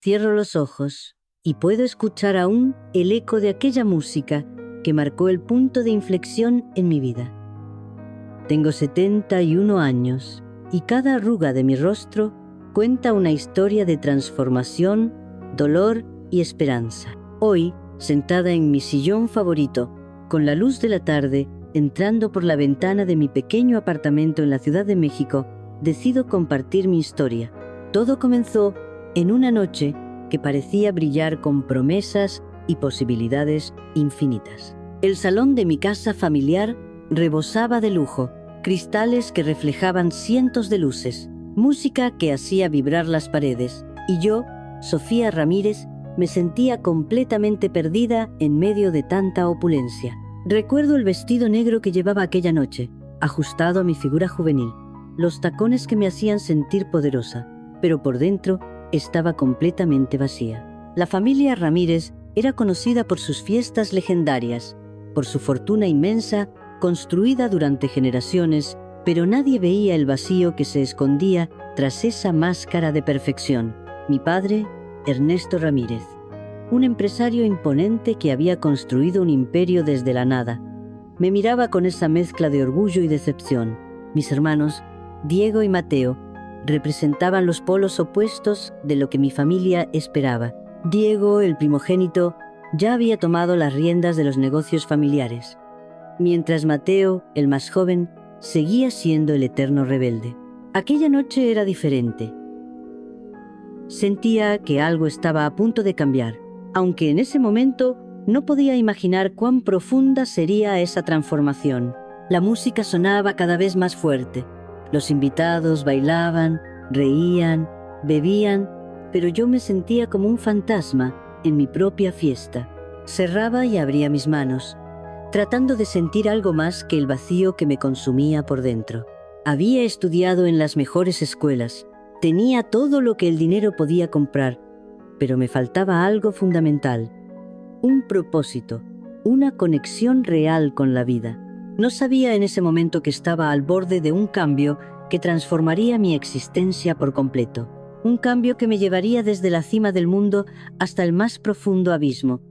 Cierro los ojos y puedo escuchar aún el eco de aquella música que marcó el punto de inflexión en mi vida. Tengo 71 años y cada arruga de mi rostro cuenta una historia de transformación, dolor y esperanza. Hoy, sentada en mi sillón favorito, con la luz de la tarde entrando por la ventana de mi pequeño apartamento en la Ciudad de México, decido compartir mi historia. Todo comenzó en una noche que parecía brillar con promesas y posibilidades infinitas. El salón de mi casa familiar rebosaba de lujo, cristales que reflejaban cientos de luces, música que hacía vibrar las paredes, y yo, Sofía Ramírez, me sentía completamente perdida en medio de tanta opulencia. Recuerdo el vestido negro que llevaba aquella noche, ajustado a mi figura juvenil, los tacones que me hacían sentir poderosa, pero por dentro estaba completamente vacía. La familia Ramírez era conocida por sus fiestas legendarias, por su fortuna inmensa, construida durante generaciones, pero nadie veía el vacío que se escondía tras esa máscara de perfección. Mi padre, Ernesto Ramírez, un empresario imponente que había construido un imperio desde la nada, me miraba con esa mezcla de orgullo y decepción. Mis hermanos, Diego y Mateo, representaban los polos opuestos de lo que mi familia esperaba. Diego, el primogénito, ya había tomado las riendas de los negocios familiares, mientras Mateo, el más joven, seguía siendo el eterno rebelde. Aquella noche era diferente. Sentía que algo estaba a punto de cambiar, aunque en ese momento no podía imaginar cuán profunda sería esa transformación. La música sonaba cada vez más fuerte. Los invitados bailaban, reían, bebían, pero yo me sentía como un fantasma en mi propia fiesta. Cerraba y abría mis manos, tratando de sentir algo más que el vacío que me consumía por dentro. Había estudiado en las mejores escuelas, tenía todo lo que el dinero podía comprar, pero me faltaba algo fundamental, un propósito, una conexión real con la vida. No sabía en ese momento que estaba al borde de un cambio que transformaría mi existencia por completo. Un cambio que me llevaría desde la cima del mundo hasta el más profundo abismo,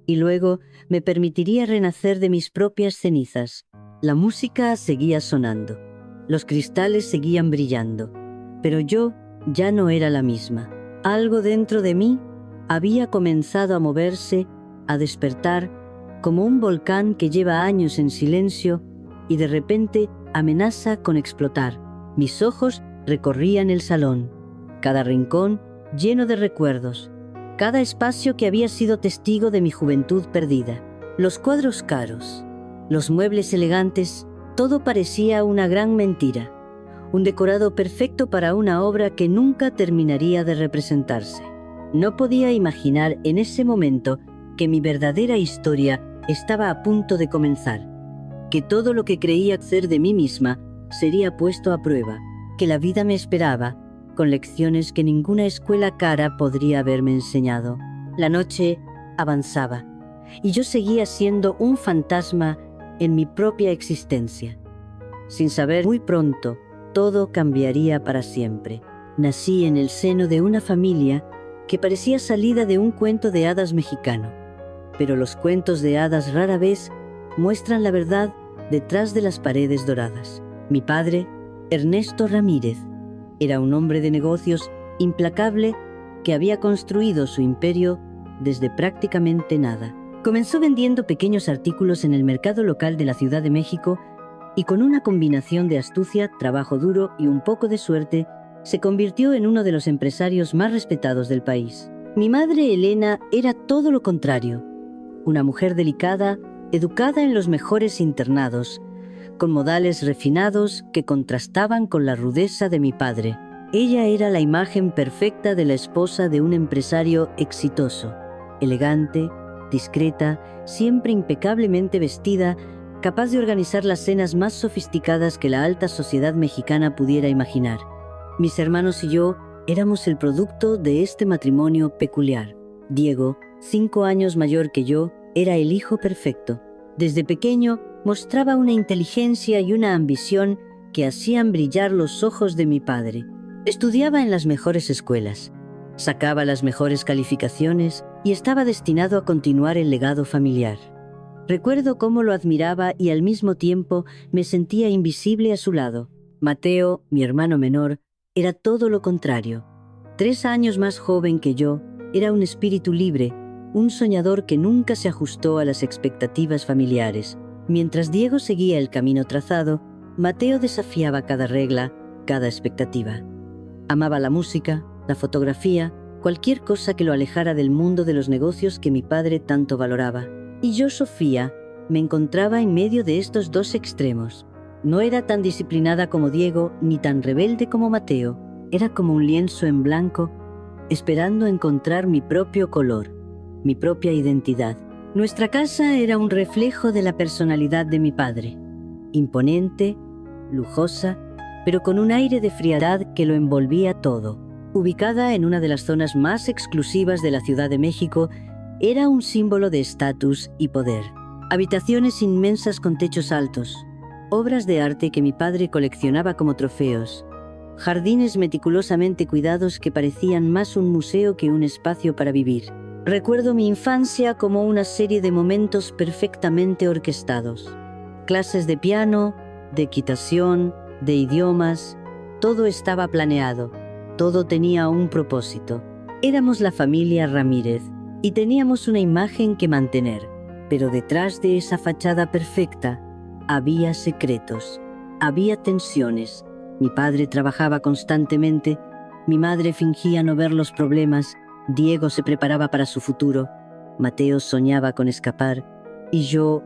y luego me permitiría renacer de mis propias cenizas. La música seguía sonando, los cristales seguían brillando, pero yo ya no era la misma. Algo dentro de mí había comenzado a moverse, a despertar, como un volcán que lleva años en silencio y de repente amenaza con explotar. Mis ojos recorrían el salón, cada rincón lleno de recuerdos, cada espacio que había sido testigo de mi juventud perdida. Los cuadros caros, los muebles elegantes, todo parecía una gran mentira, un decorado perfecto para una obra que nunca terminaría de representarse. No podía imaginar en ese momento que mi verdadera historia estaba a punto de comenzar, que todo lo que creía ser de mí misma sería puesto a prueba, que la vida me esperaba, con lecciones que ninguna escuela cara podría haberme enseñado. La noche avanzaba, y yo seguía siendo un fantasma en mi propia existencia. Sin saber, muy pronto, todo cambiaría para siempre. Nací en el seno de una familia que parecía salida de un cuento de hadas mexicano, pero los cuentos de hadas rara vez muestran la verdad detrás de las paredes doradas. Mi padre, Ernesto Ramírez, era un hombre de negocios implacable que había construido su imperio desde prácticamente nada. Comenzó vendiendo pequeños artículos en el mercado local de la Ciudad de México y con una combinación de astucia, trabajo duro y un poco de suerte, se convirtió en uno de los empresarios más respetados del país. Mi madre, Elena, era todo lo contrario. Una mujer delicada, educada en los mejores internados, con modales refinados que contrastaban con la rudeza de mi padre. Ella era la imagen perfecta de la esposa de un empresario exitoso, elegante, discreta, siempre impecablemente vestida, capaz de organizar las cenas más sofisticadas que la alta sociedad mexicana pudiera imaginar. Mis hermanos y yo éramos el producto de este matrimonio peculiar. Diego, 5 años mayor que yo, era el hijo perfecto. Desde pequeño mostraba una inteligencia y una ambición que hacían brillar los ojos de mi padre. Estudiaba en las mejores escuelas. sacaba las mejores calificaciones y estaba destinado a continuar el legado familiar. Recuerdo cómo lo admiraba y al mismo tiempo me sentía invisible a su lado. Mateo, mi hermano menor, era todo lo contrario. 3 años más joven que yo, era un espíritu libre, un soñador que nunca se ajustó a las expectativas familiares. Mientras Diego seguía el camino trazado, Mateo desafiaba cada regla, cada expectativa. Amaba la música, la fotografía, cualquier cosa que lo alejara del mundo de los negocios que mi padre tanto valoraba. Y yo, Sofía, me encontraba en medio de estos dos extremos. No era tan disciplinada como Diego, ni tan rebelde como Mateo. Era como un lienzo en blanco, esperando encontrar mi propio color, mi propia identidad. Nuestra casa era un reflejo de la personalidad de mi padre. Imponente, lujosa, pero con un aire de frialdad que lo envolvía todo. Ubicada en una de las zonas más exclusivas de la Ciudad de México, era un símbolo de estatus y poder. Habitaciones inmensas con techos altos, obras de arte que mi padre coleccionaba como trofeos, jardines meticulosamente cuidados que parecían más un museo que un espacio para vivir. Recuerdo mi infancia como una serie de momentos perfectamente orquestados. Clases de piano, de equitación, de idiomas, todo estaba planeado, todo tenía un propósito. Éramos la familia Ramírez y teníamos una imagen que mantener, pero detrás de esa fachada perfecta había secretos, había tensiones. Mi padre trabajaba constantemente, mi madre fingía no ver los problemas, Diego se preparaba para su futuro, Mateo soñaba con escapar y yo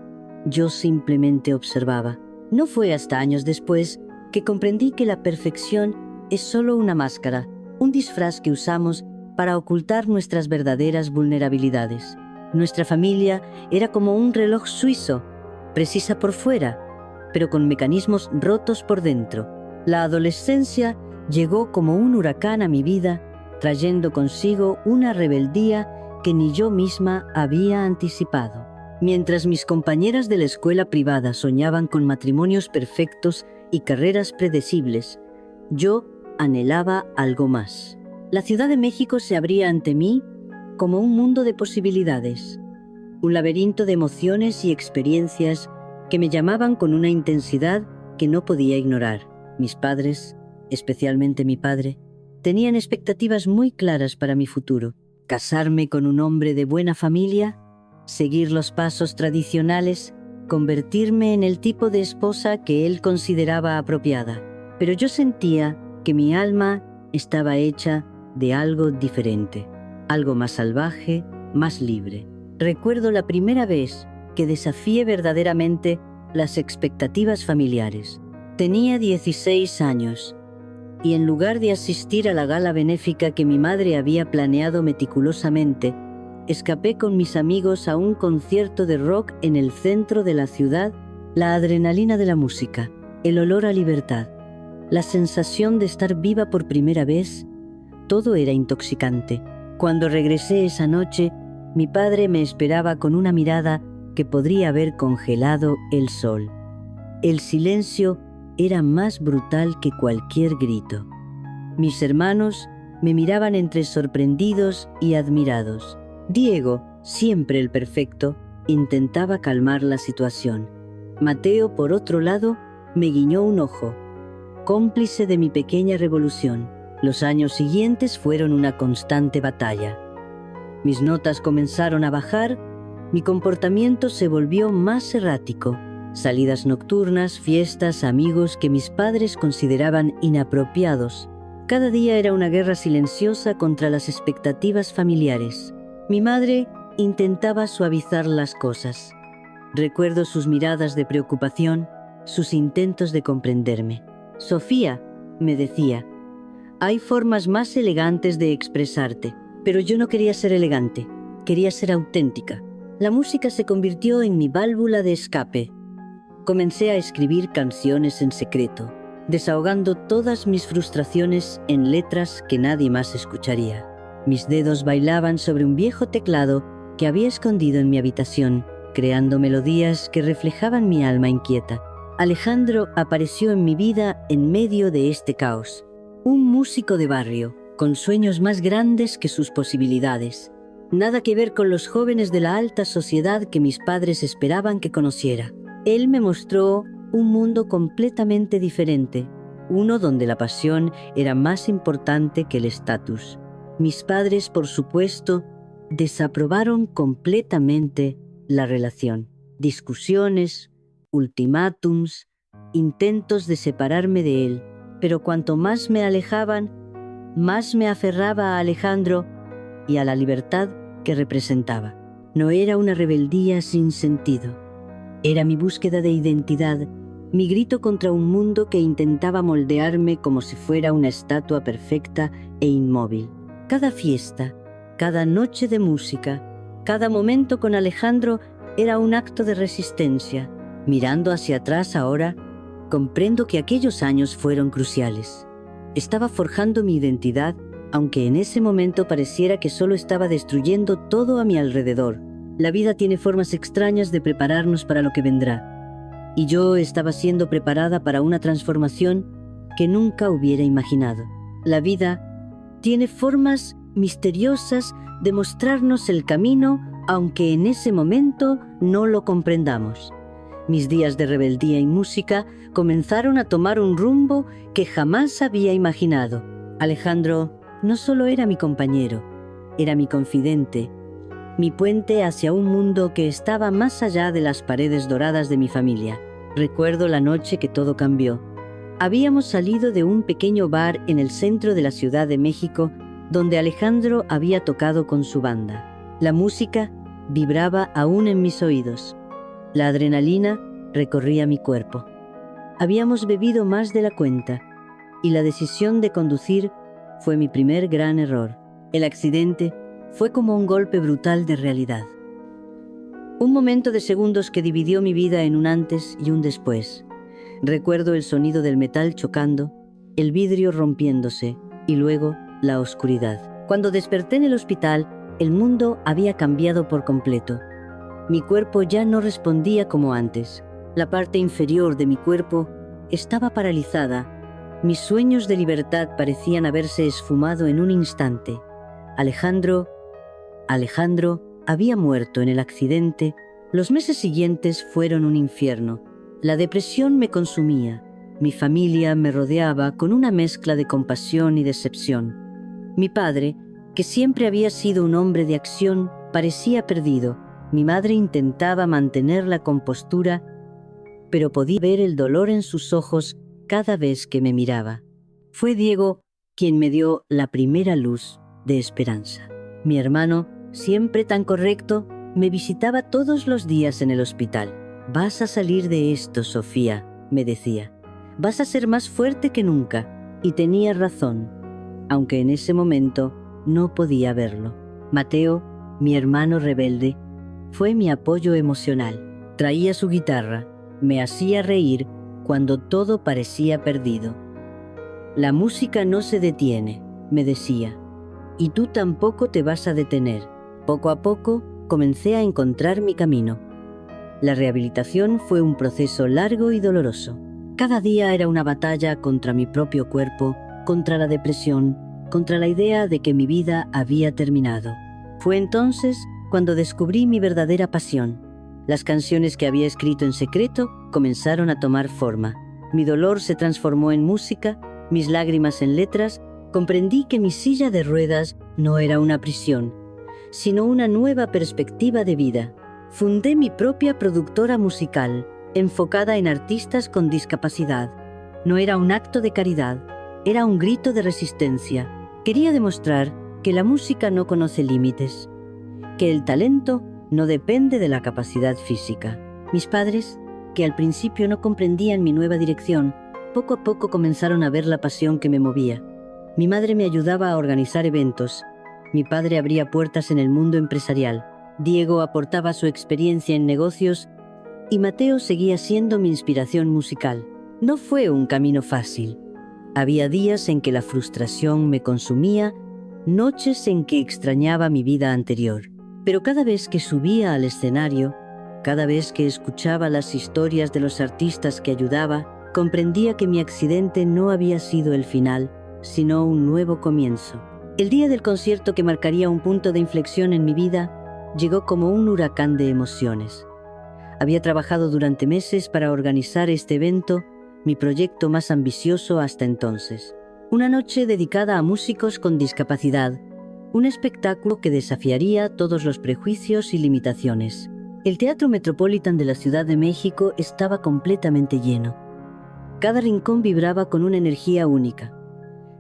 simplemente observaba. No fue hasta años después que comprendí que la perfección es solo una máscara, un disfraz que usamos para ocultar nuestras verdaderas vulnerabilidades. Nuestra familia era como un reloj suizo, precisa por fuera, pero con mecanismos rotos por dentro. La adolescencia llegó como un huracán a mi vida, trayendo consigo una rebeldía que ni yo misma había anticipado. Mientras mis compañeras de la escuela privada soñaban con matrimonios perfectos y carreras predecibles, yo anhelaba algo más. La Ciudad de México se abría ante mí como un mundo de posibilidades, un laberinto de emociones y experiencias que me llamaban con una intensidad que no podía ignorar. Mis padres, especialmente mi padre, tenían expectativas muy claras para mi futuro. Casarme con un hombre de buena familia, seguir los pasos tradicionales, convertirme en el tipo de esposa que él consideraba apropiada. Pero yo sentía que mi alma estaba hecha de algo diferente, algo más salvaje, más libre. Recuerdo la primera vez que desafié verdaderamente las expectativas familiares. Tenía 16 años y en lugar de asistir a la gala benéfica que mi madre había planeado meticulosamente, escapé con mis amigos a un concierto de rock en el centro de la ciudad. La adrenalina de la música, el olor a libertad, la sensación de estar viva por primera vez, todo era intoxicante. Cuando regresé esa noche, mi padre me esperaba con una mirada que podría haber congelado el sol. El silencio era más brutal que cualquier grito. Mis hermanos me miraban entre sorprendidos y admirados. Diego, siempre el perfecto, intentaba calmar la situación. Mateo, por otro lado, me guiñó un ojo, cómplice de mi pequeña revolución. Los años siguientes fueron una constante batalla. Mis notas comenzaron a bajar, mi comportamiento se volvió más errático. Salidas nocturnas, fiestas, amigos que mis padres consideraban inapropiados. Cada día era una guerra silenciosa contra las expectativas familiares. Mi madre intentaba suavizar las cosas. Recuerdo sus miradas de preocupación, sus intentos de comprenderme. «Sofía», me decía, «hay formas más elegantes de expresarte». Pero yo no quería ser elegante, quería ser auténtica. La música se convirtió en mi válvula de escape. Comencé a escribir canciones en secreto, desahogando todas mis frustraciones en letras que nadie más escucharía. Mis dedos bailaban sobre un viejo teclado que había escondido en mi habitación, creando melodías que reflejaban mi alma inquieta. Alejandro apareció en mi vida en medio de este caos. Un músico de barrio, con sueños más grandes que sus posibilidades. Nada que ver con los jóvenes de la alta sociedad que mis padres esperaban que conociera. Él me mostró un mundo completamente diferente, uno donde la pasión era más importante que el estatus. Mis padres, por supuesto, desaprobaron completamente la relación. Discusiones, ultimátums, intentos de separarme de él. Pero cuanto más me alejaban, más me aferraba a Alejandro y a la libertad que representaba. No era una rebeldía sin sentido. Era mi búsqueda de identidad, mi grito contra un mundo que intentaba moldearme como si fuera una estatua perfecta e inmóvil. Cada fiesta, cada noche de música, cada momento con Alejandro era un acto de resistencia. Mirando hacia atrás ahora, comprendo que aquellos años fueron cruciales. Estaba forjando mi identidad, aunque en ese momento pareciera que solo estaba destruyendo todo a mi alrededor. La vida tiene formas extrañas de prepararnos para lo que vendrá. Y yo estaba siendo preparada para una transformación que nunca hubiera imaginado. La vida tiene formas misteriosas de mostrarnos el camino, aunque en ese momento no lo comprendamos. Mis días de rebeldía y música comenzaron a tomar un rumbo que jamás había imaginado. Alejandro no solo era mi compañero, era mi confidente, mi puente hacia un mundo que estaba más allá de las paredes doradas de mi familia. Recuerdo la noche que todo cambió. Habíamos salido de un pequeño bar en el centro de la Ciudad de México, donde Alejandro había tocado con su banda. La música vibraba aún en mis oídos. La adrenalina recorría mi cuerpo. Habíamos bebido más de la cuenta, y la decisión de conducir fue mi primer gran error. El accidente fue como un golpe brutal de realidad. Un momento de segundos que dividió mi vida en un antes y un después. Recuerdo el sonido del metal chocando, el vidrio rompiéndose y luego la oscuridad. Cuando desperté en el hospital, el mundo había cambiado por completo. Mi cuerpo ya no respondía como antes. La parte inferior de mi cuerpo estaba paralizada. Mis sueños de libertad parecían haberse esfumado en un instante. Alejandro había muerto en el accidente. Los meses siguientes fueron un infierno. La depresión me consumía. Mi familia me rodeaba con una mezcla de compasión y decepción. Mi padre, que siempre había sido un hombre de acción, parecía perdido. Mi madre intentaba mantener la compostura, pero podía ver el dolor en sus ojos cada vez que me miraba. Fue Diego quien me dio la primera luz de esperanza. Mi hermano, siempre tan correcto, me visitaba todos los días en el hospital. «Vas a salir de esto, Sofía», me decía. «Vas a ser más fuerte que nunca». Y tenía razón, aunque en ese momento no podía verlo. Mateo, mi hermano rebelde, fue mi apoyo emocional. Traía su guitarra, me hacía reír cuando todo parecía perdido. «La música no se detiene», me decía, «y tú tampoco te vas a detener». Poco a poco comencé a encontrar mi camino. La rehabilitación fue un proceso largo y doloroso. Cada día era una batalla contra mi propio cuerpo, contra la depresión, contra la idea de que mi vida había terminado. Fue entonces cuando descubrí mi verdadera pasión. Las canciones que había escrito en secreto comenzaron a tomar forma. Mi dolor se transformó en música, mis lágrimas en letras. Comprendí que mi silla de ruedas no era una prisión, sino una nueva perspectiva de vida. Fundé mi propia productora musical, enfocada en artistas con discapacidad. No era un acto de caridad, era un grito de resistencia. Quería demostrar que la música no conoce límites, que el talento no depende de la capacidad física. Mis padres, que al principio no comprendían mi nueva dirección, poco a poco comenzaron a ver la pasión que me movía. Mi madre me ayudaba a organizar eventos. Mi padre abría puertas en el mundo empresarial. Diego aportaba su experiencia en negocios y Mateo seguía siendo mi inspiración musical. No fue un camino fácil. Había días en que la frustración me consumía, noches en que extrañaba mi vida anterior. Pero cada vez que subía al escenario, cada vez que escuchaba las historias de los artistas que ayudaba, comprendía que mi accidente no había sido el final, sino un nuevo comienzo. El día del concierto, que marcaría un punto de inflexión en mi vida, llegó como un huracán de emociones. Había trabajado durante meses para organizar este evento, mi proyecto más ambicioso hasta entonces. Una noche dedicada a músicos con discapacidad, un espectáculo que desafiaría todos los prejuicios y limitaciones. El Teatro Metropolitan de la Ciudad de México estaba completamente lleno. Cada rincón vibraba con una energía única.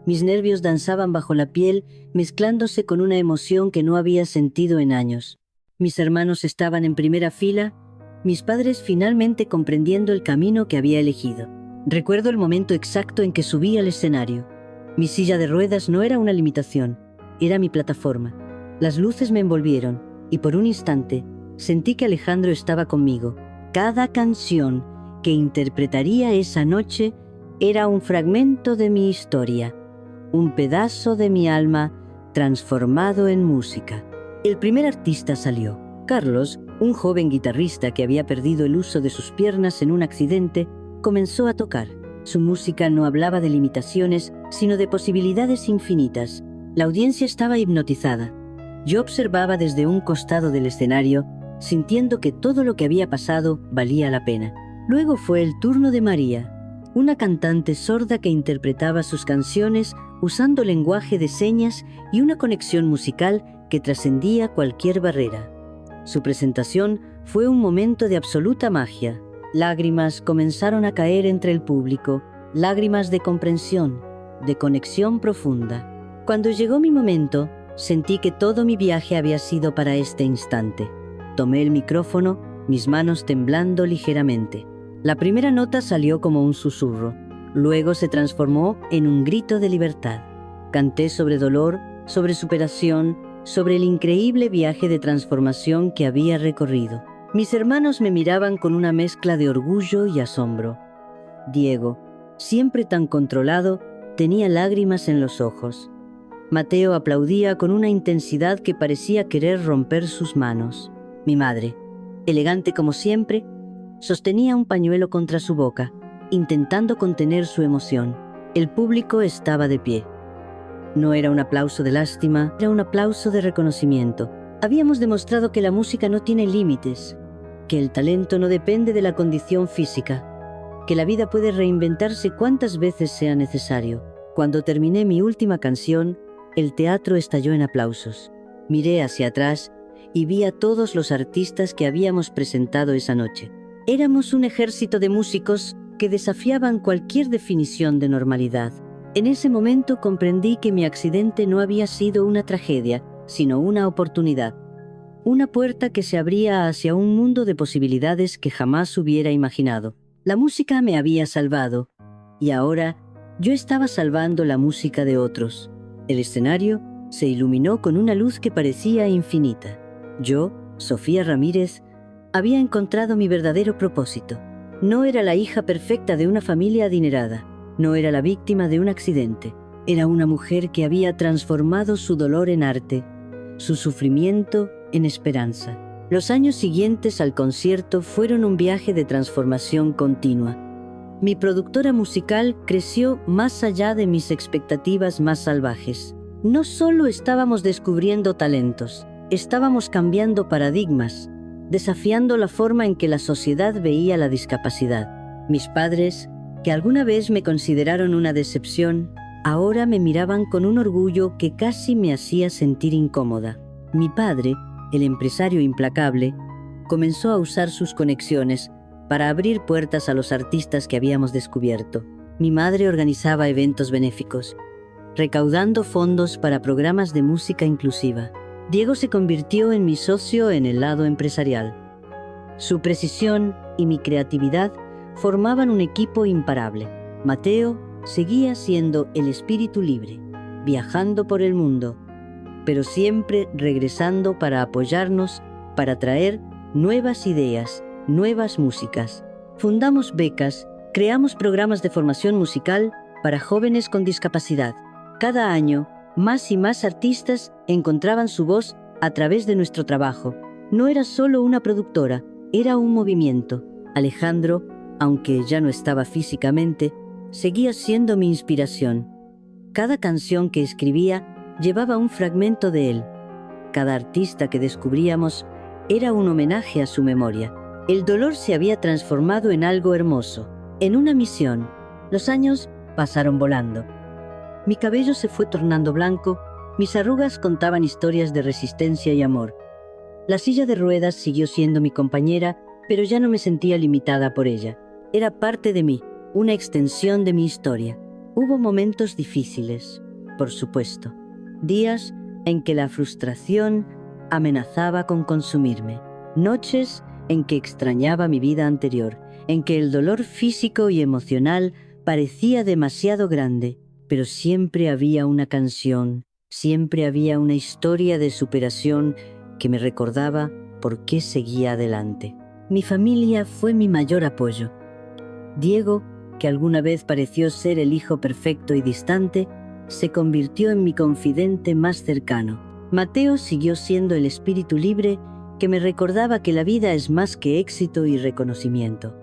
Mis nervios danzaban bajo la piel, mezclándose con una emoción que no había sentido en años. Mis hermanos estaban en primera fila, mis padres finalmente comprendiendo el camino que había elegido. Recuerdo el momento exacto en que subí al escenario. Mi silla de ruedas no era una limitación, era mi plataforma. Las luces me envolvieron y por un instante sentí que Alejandro estaba conmigo. Cada canción que interpretaría esa noche era un fragmento de mi historia, un pedazo de mi alma transformado en música. El primer artista salió. Carlos, un joven guitarrista que había perdido el uso de sus piernas en un accidente, comenzó a tocar. Su música no hablaba de limitaciones, sino de posibilidades infinitas. La audiencia estaba hipnotizada. Yo observaba desde un costado del escenario, sintiendo que todo lo que había pasado valía la pena. Luego fue el turno de María, una cantante sorda que interpretaba sus canciones usando lenguaje de señas y una conexión musical que trascendía cualquier barrera. Su presentación fue un momento de absoluta magia. Lágrimas comenzaron a caer entre el público, lágrimas de comprensión, de conexión profunda. Cuando llegó mi momento, sentí que todo mi viaje había sido para este instante. Tomé el micrófono, mis manos temblando ligeramente. La primera nota salió como un susurro. Luego se transformó en un grito de libertad. Canté sobre dolor, sobre superación, sobre el increíble viaje de transformación que había recorrido. Mis hermanos me miraban con una mezcla de orgullo y asombro. Diego, siempre tan controlado, tenía lágrimas en los ojos. Mateo aplaudía con una intensidad que parecía querer romper sus manos. Mi madre, elegante como siempre, sostenía un pañuelo contra su boca, intentando contener su emoción. El público estaba de pie. No era un aplauso de lástima, era un aplauso de reconocimiento. Habíamos demostrado que la música no tiene límites, que el talento no depende de la condición física, que la vida puede reinventarse cuantas veces sea necesario. Cuando terminé mi última canción, el teatro estalló en aplausos. Miré hacia atrás y vi a todos los artistas que habíamos presentado esa noche. Éramos un ejército de músicos que desafiaban cualquier definición de normalidad. En ese momento comprendí que mi accidente no había sido una tragedia, sino una oportunidad. Una puerta que se abría hacia un mundo de posibilidades que jamás hubiera imaginado. La música me había salvado, y ahora yo estaba salvando la música de otros. El escenario se iluminó con una luz que parecía infinita. Yo, Sofía Ramírez, había encontrado mi verdadero propósito. No era la hija perfecta de una familia adinerada. No era la víctima de un accidente. Era una mujer que había transformado su dolor en arte, su sufrimiento en esperanza. Los años siguientes al concierto fueron un viaje de transformación continua. Mi productora musical creció más allá de mis expectativas más salvajes. No solo estábamos descubriendo talentos, estábamos cambiando paradigmas, desafiando la forma en que la sociedad veía la discapacidad. Mis padres, que alguna vez me consideraron una decepción, ahora me miraban con un orgullo que casi me hacía sentir incómoda. Mi padre, el empresario implacable, comenzó a usar sus conexiones para abrir puertas a los artistas que habíamos descubierto. Mi madre organizaba eventos benéficos, recaudando fondos para programas de música inclusiva. Diego se convirtió en mi socio en el lado empresarial. Su precisión y mi creatividad formaban un equipo imparable. Mateo seguía siendo el espíritu libre, viajando por el mundo, pero siempre regresando para apoyarnos, para traer nuevas ideas, nuevas músicas. Fundamos becas, creamos programas de formación musical para jóvenes con discapacidad. Cada año, más y más artistas encontraban su voz a través de nuestro trabajo. No era solo una productora, era un movimiento. Alejandro, aunque ya no estaba físicamente, seguía siendo mi inspiración. Cada canción que escribía llevaba un fragmento de él. Cada artista que descubríamos era un homenaje a su memoria. El dolor se había transformado en algo hermoso, en una misión. Los años pasaron volando. Mi cabello se fue tornando blanco, mis arrugas contaban historias de resistencia y amor. La silla de ruedas siguió siendo mi compañera, pero ya no me sentía limitada por ella. Era parte de mí, una extensión de mi historia. Hubo momentos difíciles, por supuesto. Días en que la frustración amenazaba con consumirme. Noches en que extrañaba mi vida anterior, en que el dolor físico y emocional parecía demasiado grande, pero siempre había una canción, siempre había una historia de superación que me recordaba por qué seguía adelante. Mi familia fue mi mayor apoyo. Diego, que alguna vez pareció ser el hijo perfecto y distante, se convirtió en mi confidente más cercano. Mateo siguió siendo el espíritu libre que me recordaba que la vida es más que éxito y reconocimiento.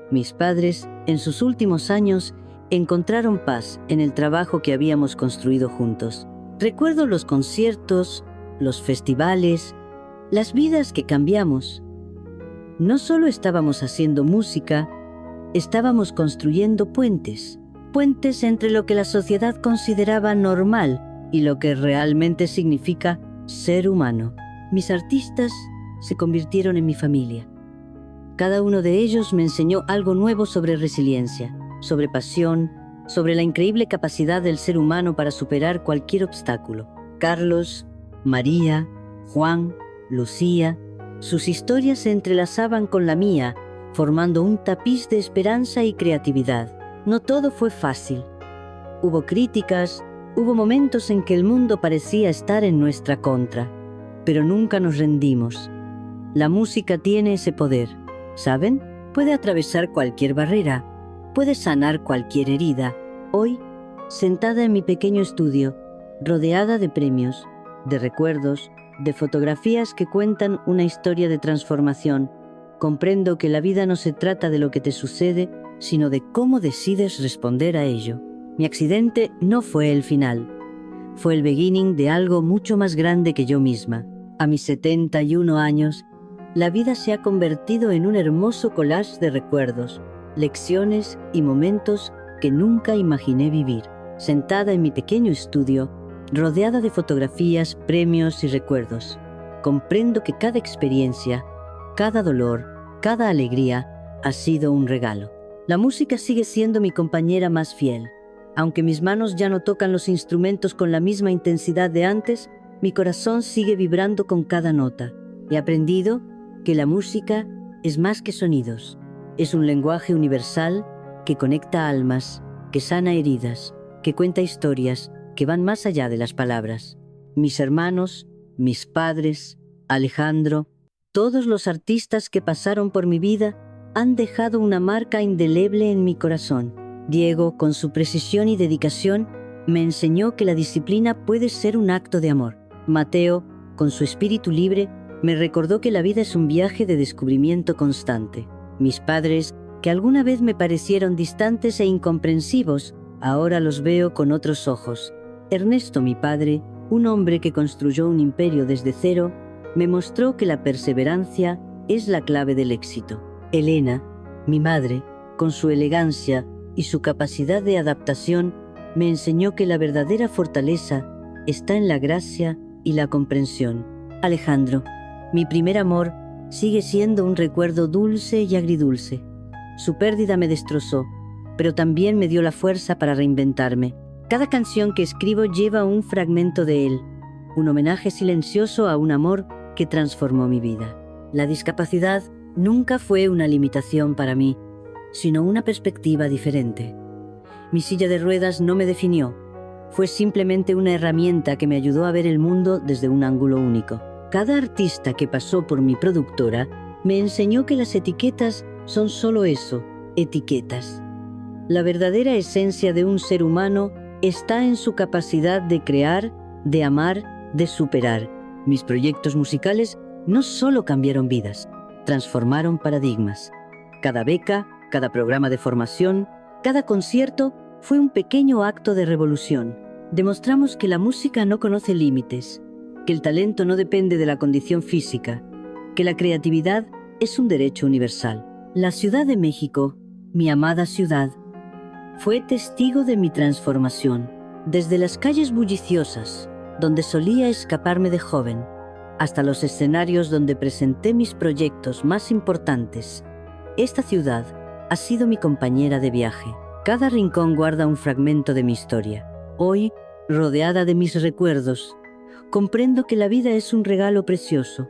Mis padres, en sus últimos años, encontraron paz en el trabajo que habíamos construido juntos. Recuerdo los conciertos, los festivales, las vidas que cambiamos. No solo estábamos haciendo música, estábamos construyendo puentes. Puentes entre lo que la sociedad consideraba normal y lo que realmente significa ser humano. Mis artistas se convirtieron en mi familia. Cada uno de ellos me enseñó algo nuevo sobre resiliencia, sobre pasión, sobre la increíble capacidad del ser humano para superar cualquier obstáculo. Carlos, María, Juan, Lucía, sus historias se entrelazaban con la mía, formando un tapiz de esperanza y creatividad. No todo fue fácil. Hubo críticas, hubo momentos en que el mundo parecía estar en nuestra contra, pero nunca nos rendimos. La música tiene ese poder, ¿saben? Puede atravesar cualquier barrera, puede sanar cualquier herida. Hoy, sentada en mi pequeño estudio, rodeada de premios, de recuerdos, de fotografías que cuentan una historia de transformación, comprendo que la vida no se trata de lo que te sucede, sino de cómo decides responder a ello. Mi accidente no fue el final. Fue el beginning de algo mucho más grande que yo misma. A mis 71 años, la vida se ha convertido en un hermoso collage de recuerdos, lecciones y momentos que nunca imaginé vivir. Sentada en mi pequeño estudio, rodeada de fotografías, premios y recuerdos, comprendo que cada experiencia, cada dolor, cada alegría ha sido un regalo. La música sigue siendo mi compañera más fiel. Aunque mis manos ya no tocan los instrumentos con la misma intensidad de antes, mi corazón sigue vibrando con cada nota. He aprendido que la música es más que sonidos. Es un lenguaje universal que conecta almas, que sana heridas, que cuenta historias que van más allá de las palabras. Mis hermanos, mis padres, Alejandro, todos los artistas que pasaron por mi vida han dejado una marca indeleble en mi corazón. Diego, con su precisión y dedicación, me enseñó que la disciplina puede ser un acto de amor. Mateo, con su espíritu libre, me recordó que la vida es un viaje de descubrimiento constante. Mis padres, que alguna vez me parecieron distantes e incomprensivos, ahora los veo con otros ojos. Ernesto, mi padre, un hombre que construyó un imperio desde cero, me mostró que la perseverancia es la clave del éxito. Elena, mi madre, con su elegancia y su capacidad de adaptación, me enseñó que la verdadera fortaleza está en la gracia y la comprensión. Alejandro, mi primer amor, sigue siendo un recuerdo dulce y agridulce. Su pérdida me destrozó, pero también me dio la fuerza para reinventarme. Cada canción que escribo lleva un fragmento de él, un homenaje silencioso a un amor que transformó mi vida. La discapacidad nunca fue una limitación para mí, sino una perspectiva diferente. Mi silla de ruedas no me definió, fue simplemente una herramienta que me ayudó a ver el mundo desde un ángulo único. Cada artista que pasó por mi productora me enseñó que las etiquetas son solo eso, etiquetas. La verdadera esencia de un ser humano está en su capacidad de crear, de amar, de superar. Mis proyectos musicales no solo cambiaron vidas, transformaron paradigmas. Cada beca, cada programa de formación, cada concierto Fue un pequeño acto de revolución. Demostramos que la música no conoce límites, que el talento no depende de la condición física, que la creatividad es un derecho universal. La Ciudad de México, mi amada ciudad, fue testigo de mi transformación. Desde las calles bulliciosas, donde solía escaparme de joven, hasta los escenarios donde presenté mis proyectos más importantes, esta ciudad ha sido mi compañera de viaje. Cada rincón guarda un fragmento de mi historia. Hoy, rodeada de mis recuerdos, comprendo que la vida es un regalo precioso.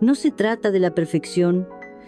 No se trata de la perfección,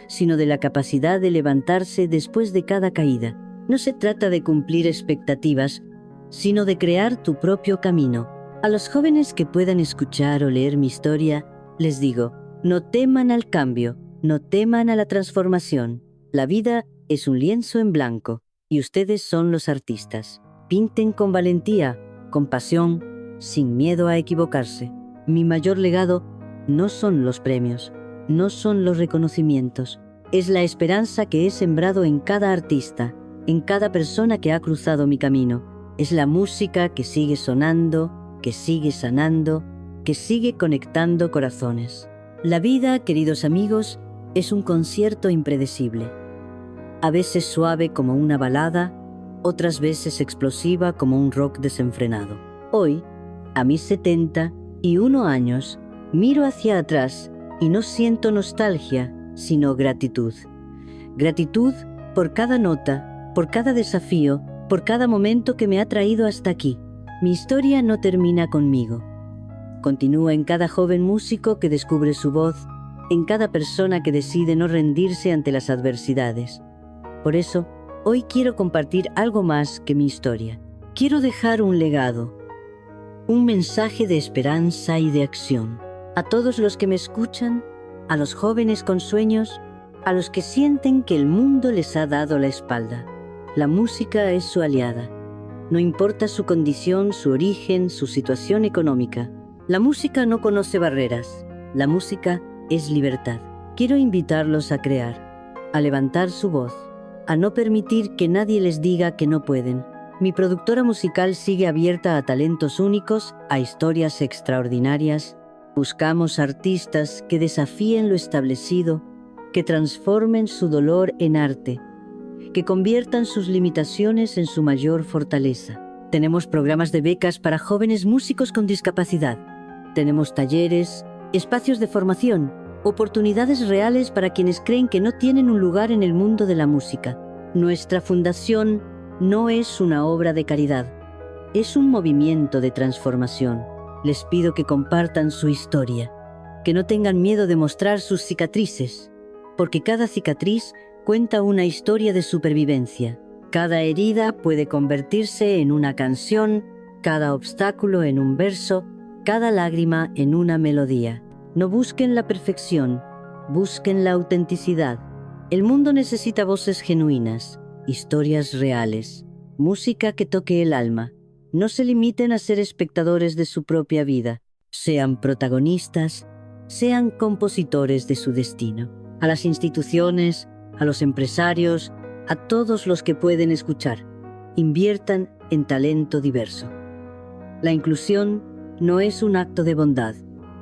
sino de la capacidad de levantarse después de cada caída. No se trata de cumplir expectativas, sino de crear tu propio camino. A los jóvenes que puedan escuchar o leer mi historia, les digo, no teman al cambio, no teman a la transformación. La vida es un lienzo en blanco y ustedes son los artistas. Pinten con valentía, con pasión, sin miedo a equivocarse. Mi mayor legado no son los premios, no son los reconocimientos. Es la esperanza que he sembrado en cada artista, en cada persona que ha cruzado mi camino. Es la música que sigue sonando, que sigue sanando, que sigue conectando corazones. La vida, queridos amigos, es un concierto impredecible. A veces suave como una balada, otras veces explosiva como un rock desenfrenado. Hoy, a mis 71 años, miro hacia atrás y no siento nostalgia, sino gratitud. Gratitud por cada nota, por cada desafío, por cada momento que me ha traído hasta aquí. Mi historia no termina conmigo. Continúa en cada joven músico que descubre su voz, en cada persona que decide no rendirse ante las adversidades. Por eso, hoy quiero compartir algo más que mi historia. Quiero dejar un legado, un mensaje de esperanza y de acción. A todos los que me escuchan, a los jóvenes con sueños, a los que sienten que el mundo les ha dado la espalda. La música es su aliada. No importa su condición, su origen, su situación económica. La música no conoce barreras. La música es libertad. Quiero invitarlos a crear, a levantar su voz, a no permitir que nadie les diga que no pueden. Mi productora musical sigue abierta a talentos únicos, a historias extraordinarias. Buscamos artistas que desafíen lo establecido, que transformen su dolor en arte, que conviertan sus limitaciones en su mayor fortaleza. Tenemos programas de becas para jóvenes músicos con discapacidad. Tenemos talleres, espacios de formación, oportunidades reales para quienes creen que no tienen un lugar en el mundo de la música. Nuestra fundación no es una obra de caridad, es un movimiento de transformación. Les pido que compartan su historia, que no tengan miedo de mostrar sus cicatrices, porque cada cicatriz cuenta una historia de supervivencia. Cada herida puede convertirse en una canción, cada obstáculo en un verso, cada lágrima en una melodía. No busquen la perfección, busquen la autenticidad. El mundo necesita voces genuinas, historias reales, música que toque el alma. No se limiten a ser espectadores de su propia vida. Sean protagonistas, sean compositores de su destino. A las instituciones, a los empresarios, a todos los que pueden escuchar, inviertan en talento diverso. La inclusión no es un acto de bondad,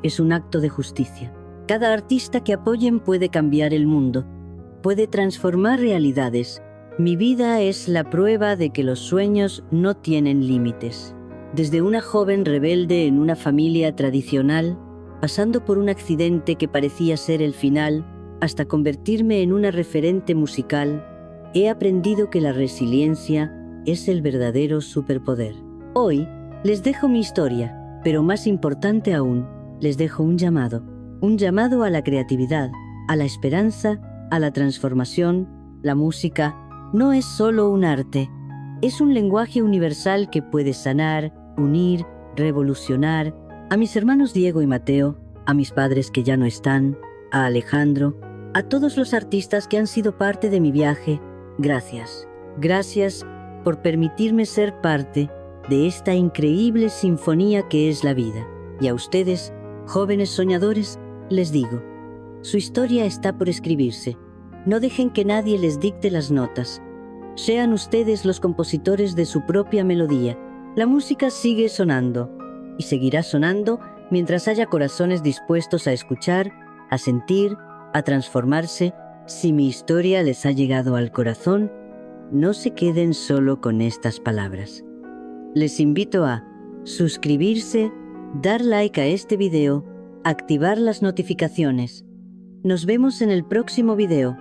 es un acto de justicia. Cada artista que apoyen puede cambiar el mundo, puede transformar realidades. Mi vida es la prueba de que los sueños no tienen límites. Desde una joven rebelde en una familia tradicional, pasando por un accidente que parecía ser el final, hasta convertirme en una referente musical, he aprendido que la resiliencia es el verdadero superpoder. Hoy les dejo mi historia, pero más importante aún, les dejo un llamado a la creatividad, a la esperanza, a la transformación. La música no es solo un arte, es un lenguaje universal que puede sanar, unir, revolucionar. A mis hermanos Diego y Mateo, a mis padres que ya no están, a Alejandro, a todos los artistas que han sido parte de mi viaje, gracias. Gracias por permitirme ser parte de esta increíble sinfonía que es la vida. Y a ustedes, jóvenes soñadores, les digo, su historia está por escribirse. No dejen que nadie les dicte las notas. Sean ustedes los compositores de su propia melodía. La música sigue sonando y seguirá sonando mientras haya corazones dispuestos a escuchar, a sentir, a transformarse. Si mi historia les ha llegado al corazón, no se queden solo con estas palabras. Les invito a suscribirse, dar like a este video, activar las notificaciones. Nos vemos en el próximo video.